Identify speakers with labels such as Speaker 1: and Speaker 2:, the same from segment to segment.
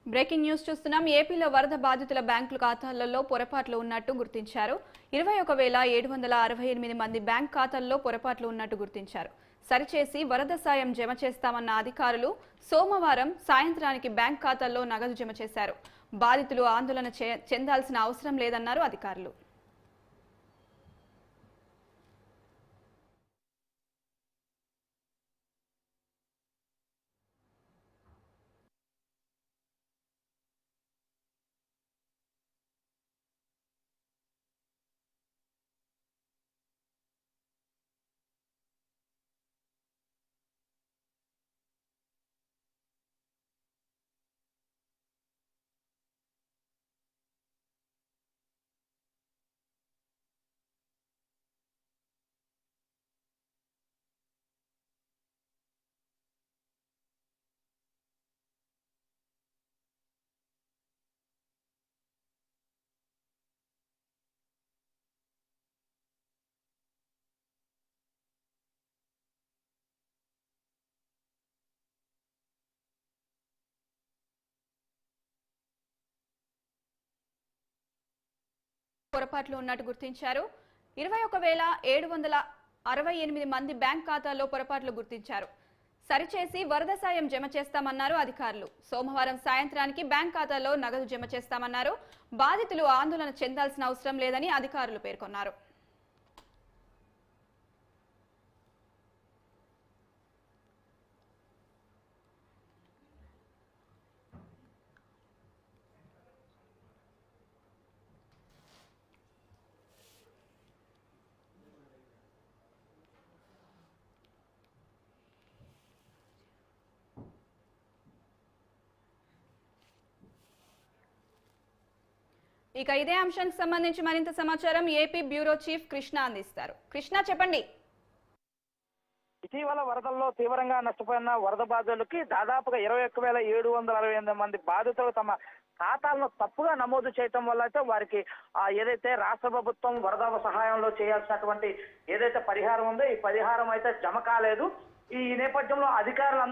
Speaker 1: Breaking news చూస్తున్నాం. ఏపీలో వరద బాధితుల బ్యాంకుల ఖాతాలలో పొరపాట్లు ఉన్నట్టు గుర్తించారు. 21,768 మంది బ్యాంక్ ఖాతాల్లో పొరపాట్లు ఉన్నట్టు గుర్తించారు. సరిచేసి వరద సాయం జమ చేస్తామన్న అధికారులు సోమవారం సాయంత్రానికి బ్యాంక్ ఖాతాల్లో నగదు జమ చేశారు. బాధితులు ఆందోళన చెందాల్సిన అవసరం లేదన్నారు అధికారులు. పొరపాట్లు ఉన్నట్టు గుర్తించారు. 21,768 మంది బ్యాంక్ ఖాతాల్లో పొరపాట్లు గుర్తించారు. సరిచేసి వరద సాయం జమ చేస్తామన్నారు అధికారులు. సోమవారం సాయంత్రానికి బ్యాంక్ ఖాతాల్లో నగదు జమ చేస్తామన్నారు. బాధితులు ఆందోళన చెందాల్సిన అవసరం లేదని అధికారులు పేర్కొన్నారు. ఇక ఇదే అంశానికి సంబంధించి మరింత సమాచారం ఏపీ బ్యూరో చీఫ్ కృష్ణ అందిస్తారు. కృష్ణ, చెప్పండి.
Speaker 2: ఇటీవల వరదల్లో తీవ్రంగా నష్టపోయిన వరద బాధితులకి దాదాపుగా 21,768 మంది బాధితులు తమ ఖాతాలను తప్పుగా నమోదు చేయటం వల్ల అయితే వారికి ఏదైతే రాష్ట్ర ప్రభుత్వం వరద సహాయంలో చేయాల్సినటువంటి ఏదైతే పరిహారం ఉందో ఈ పరిహారం అయితే జమ కాలేదు. ఈ నేపథ్యంలో అధికారుల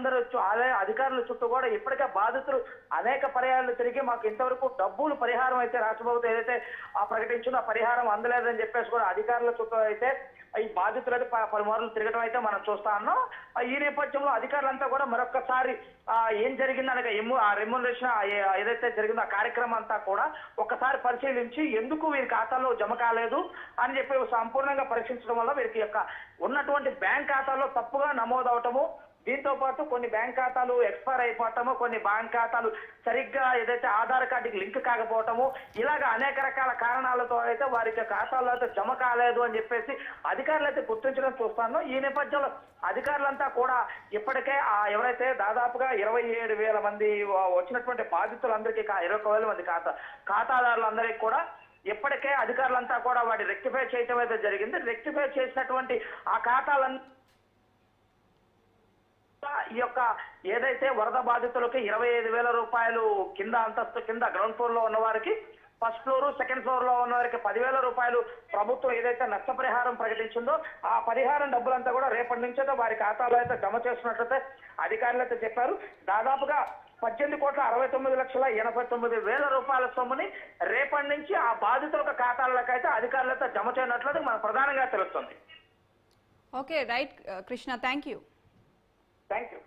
Speaker 2: చుట్టూ కూడా ఇప్పటికే బాధితులు అనేక పర్యాయాలు తిరిగి మాకు ఇంతవరకు డబ్బులు పరిహారం అయితే రాష్ట్ర ప్రభుత్వం ఏదైతే ప్రకటించిందో ఆ పరిహారం అందలేదని చెప్పేసి కూడా అధికారుల చుట్టూ అయితే ఈ బాధితులు అయితే పలుమార్లు తిరగడం అయితే మనం చూస్తా ఉన్నాం. ఈ నేపథ్యంలో అధికారులంతా కూడా మరొకసారి ఏం జరిగిందనగా రెమ్యునరేషన్ ఏదైతే జరిగిందో ఆ కార్యక్రమం అంతా కూడా ఒక్కసారి పరిశీలించి ఎందుకు వీరి ఖాతాలో జమ కాలేదు అని చెప్పి సంపూర్ణంగా పరీక్షించడం వల్ల వీరికి యొక్క ఉన్నటువంటి బ్యాంక్ ఖాతాలో తప్పుగా నమోదవటము, దీంతో పాటు కొన్ని బ్యాంక్ ఖాతాలు ఎక్స్పైర్ అయిపోవటము, కొన్ని బ్యాంక్ ఖాతాలు సరిగ్గా ఏదైతే ఆధార్ కార్డుకి లింక్ కాకపోవటము, ఇలాగ అనేక రకాల కారణాలతో అయితే వారికి ఖాతాలో అయితే జమ కాలేదు అని చెప్పేసి అధికారులు అయితే గుర్తించడం చూస్తాను. ఈ నేపథ్యంలో అధికారులంతా కూడా ఇప్పటికే ఎవరైతే దాదాపుగా 27,000 మంది వచ్చినటువంటి బాధితులందరికీ 21,000 మంది ఖాతాదారులందరికీ కూడా ఇప్పటికే అధికారులంతా కూడా వాటి రెక్టిఫై చేయటం అయితే జరిగింది. రెక్టిఫై చేసినటువంటి ఆ ఖాతాలన్నీ ఈ యొక్క ఏదైతే వరద బాధితులకి 25,000 రూపాయలు కింద అంతస్తు కింద గ్రౌండ్ ఫ్లోర్ లో ఉన్న వారికి, ఫస్ట్ ఫ్లోర్ సెకండ్ ఫ్లోర్ లో ఉన్న వారికి 10,000 రూపాయలు ప్రభుత్వం ఏదైతే నష్టపరిహారం ప్రకటించిందో ఆ పరిహారం డబ్బులంతా కూడా రేపటి నుంచి అయితే వారి ఖాతాలో అయితే జమ చేస్తున్నట్లయితే అధికారులు అయితే చెప్పారు. దాదాపుగా 18,69,89,000 రూపాయల సొమ్ముని రేపటి నుంచి ఆ బాధితుల ఖాతాలకు అయితే అధికారులు అయితే జమ చేయనట్లయితే మనకు ప్రధానంగా తెలుస్తుంది.
Speaker 1: Okay, right Krishna, thank you.
Speaker 2: Thank you.